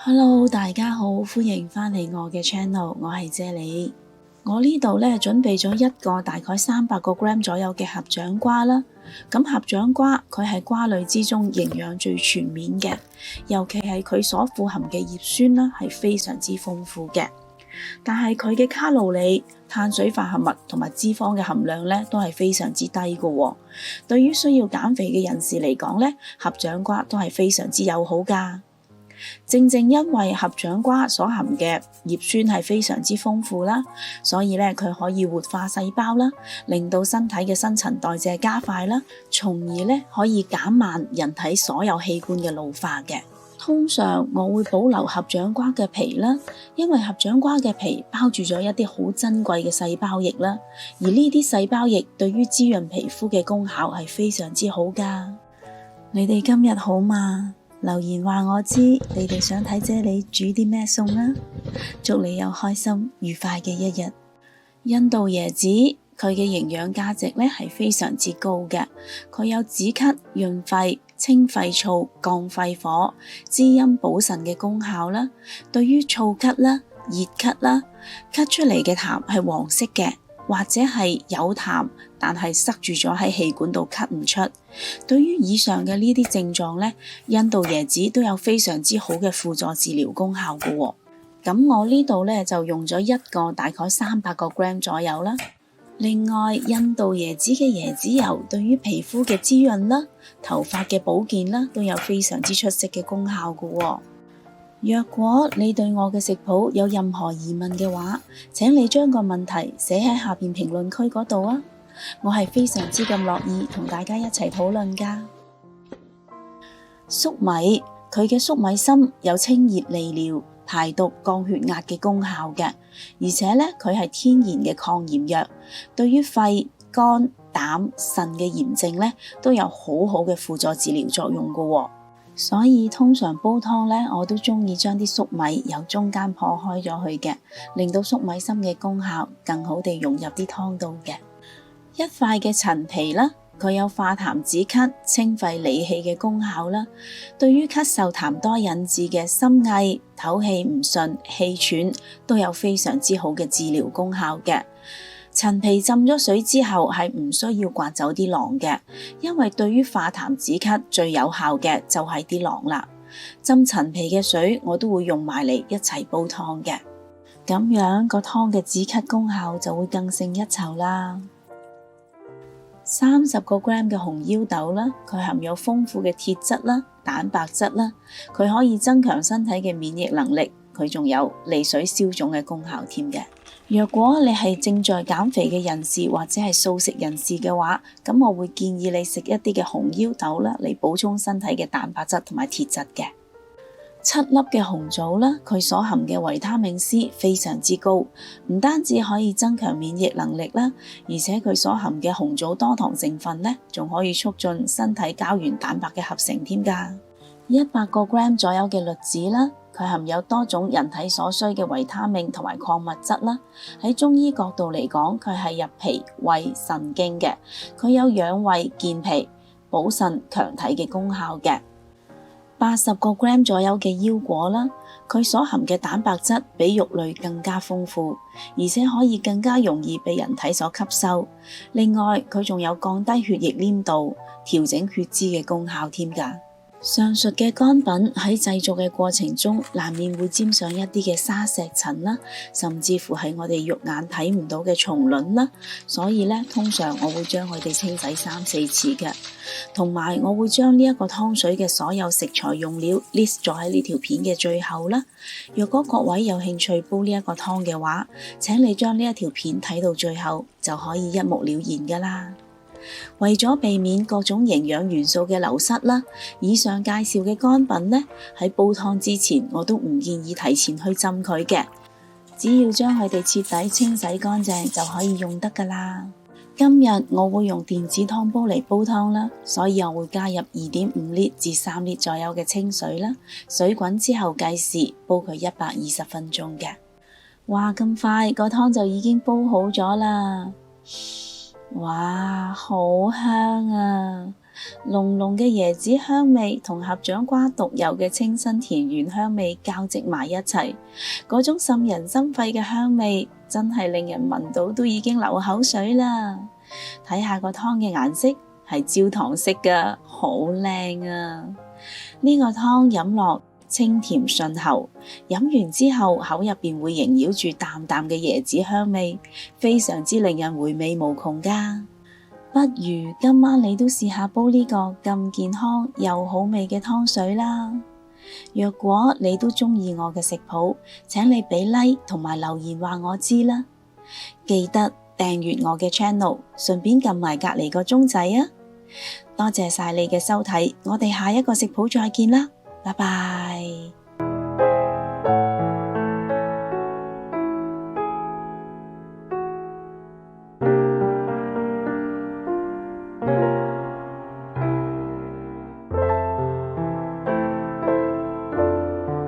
Hello，大家好，歡迎返嚟我嘅 channel，我係啫喱。我呢度咧準備咗一個大概300個 gram 左右嘅合掌瓜啦。咁合掌瓜佢係瓜類之中營養最全面嘅，尤其係佢所富含嘅葉酸啦係非常之豐富嘅。但係佢嘅卡路里、碳水化合物同埋脂肪嘅含量咧都係非常之低嘅喎。對於需要減肥嘅人士嚟講咧，合掌瓜都係非常之友好㗎。正因為合掌瓜所含嘅葉酸係非常之豐富啦，所以咧佢可以活化細胞啦，令到身體嘅新陳代謝加快啦，從而咧可以減慢人體所有器官嘅老化嘅。通常我會保留合掌瓜嘅皮啦，因為合掌瓜嘅皮包住咗一啲好珍貴嘅細胞液啦，而呢啲細胞液對於滋潤皮膚嘅功效係非常之好㗎。你哋今日好嗎？留言話我知，你哋想睇啫喱煮啲咩餸啊？祝你有開心愉快嘅一日。印度椰子佢嘅營養價值咧係非常之高嘅，佢有止咳、潤肺、清肺燥、降肺火、滋陰補腎嘅功效啦。對於燥咳啦、熱咳啦、咳出嚟嘅痰係黃色嘅，或者係有痰但係塞住咗喺氣管度咳唔出，對於以上嘅呢啲症狀咧，印度椰子都有非常之好嘅輔助治療功效嘅喎。咁我呢度咧就用咗一個大概300個 gram 左右啦。另外，印度椰子嘅椰子油對於皮膚嘅滋潤啦、頭髮嘅保健啦，都有非常之出色嘅功效嘅喎。若果你對我嘅食譜有任何疑問嘅話，請你將個問題寫喺下邊評論區嗰度啊，我係非常之咁樂意同大家一齊討論㗎。粟米，佢嘅粟米芯有清熱利尿、排毒降血壓嘅功效嘅，而且咧佢係天然嘅抗炎藥，對於肺、肝、膽、腎嘅炎症咧都有好好嘅輔助治療作用㗎喎。所以通常煲湯咧，我都中意將啲粟米由中間破開咗去嘅，令到粟米芯嘅功效更好地融入啲湯度嘅。一塊嘅陳皮啦，佢有化痰止咳、清肺理氣嘅功效啦。對於咳嗽痰多引致嘅心翳、唞氣唔順、氣喘，都有非常之好嘅治療功效嘅。陳皮浸咗水之後係唔需要刮走啲囊嘅，因為對於化痰止咳最有效嘅就係啲囊啦。浸陳皮嘅水我都會用埋嚟一齊煲湯嘅，咁樣個湯嘅止咳功效就會更勝一籌啦。30個 gram 嘅紅腰豆啦，佢含有豐富嘅鐵質啦、蛋白質啦，佢可以增強身體嘅免疫能力，佢仲有利水消腫嘅功效添嘅。若果你係正在減肥嘅人士或者係素食人士嘅話，咁我會建議你食一啲嘅紅腰豆啦，嚟補充身體嘅蛋白質同埋鐵質嘅。7粒嘅紅棗啦，佢所含嘅維他命 C 非常之高，唔單止可以增強免疫能力啦，而且佢所含嘅紅棗多糖成分咧，仲可以促進身體膠原蛋白嘅合成添㗎。100個 gram 左右嘅栗子啦，佢含有多種人體所需嘅維他命同埋礦物質啦。喺中醫角度嚟講，佢係入脾、胃、腎經嘅，佢有養胃、健脾、補腎、強體嘅功效嘅。80個 gram 左右嘅腰果啦，佢所含嘅蛋白質比肉類更加豐富，而且可以更加容易被人體所吸收。另外，佢仲有降低血液黏度、調整血脂嘅功效添㗎。上述嘅乾品喺製作嘅過程中，難免會沾上一啲嘅沙石塵啦，甚至乎係我哋肉眼睇唔到嘅蟲卵啦。所以咧，通常我會將佢哋清洗3-4次嘅，同埋我會將呢一個湯水嘅所有食材用料 list 咗喺呢條片嘅最後啦。若果各位有興趣煲呢一個湯嘅話，請你將呢一條片睇到最後，就可以一目了然噶啦。為咗避免各種營養元素嘅流失啦，以上介紹嘅乾品呢，喺煲湯之前我都唔建議提前去浸佢嘅，只要將佢哋徹底清洗乾淨就可以用得噶啦。今日我會用電子湯煲嚟煲湯啦，所以我會加入2.5 litres至3 litres左右嘅清水啦，水滾之後計時煲佢120分鐘嘅。哇，咁快個湯就已經煲好咗啦！哇，好香啊！濃濃嘅椰子香味同合掌瓜獨有嘅清新田園香味交織埋一齊，嗰種滲人心肺嘅香味真係令人聞到都已經流口水啦。睇下個湯嘅顏色係焦糖色㗎，好靚啊！呢個湯飲落清甜順喉，飲完之後口入邊會縈繞住淡淡嘅椰子香味，非常之令人回味無窮㗎。不如今晚你都試下煲呢個咁健康又好味嘅湯水啦。若果你都鍾意我嘅食譜，請你俾 like 同埋留言話我知啦。記得訂閱我嘅 channel， 順便撳埋隔籬個鐘仔啊！多謝晒你嘅收睇，我哋下一個食譜再見啦，拜拜。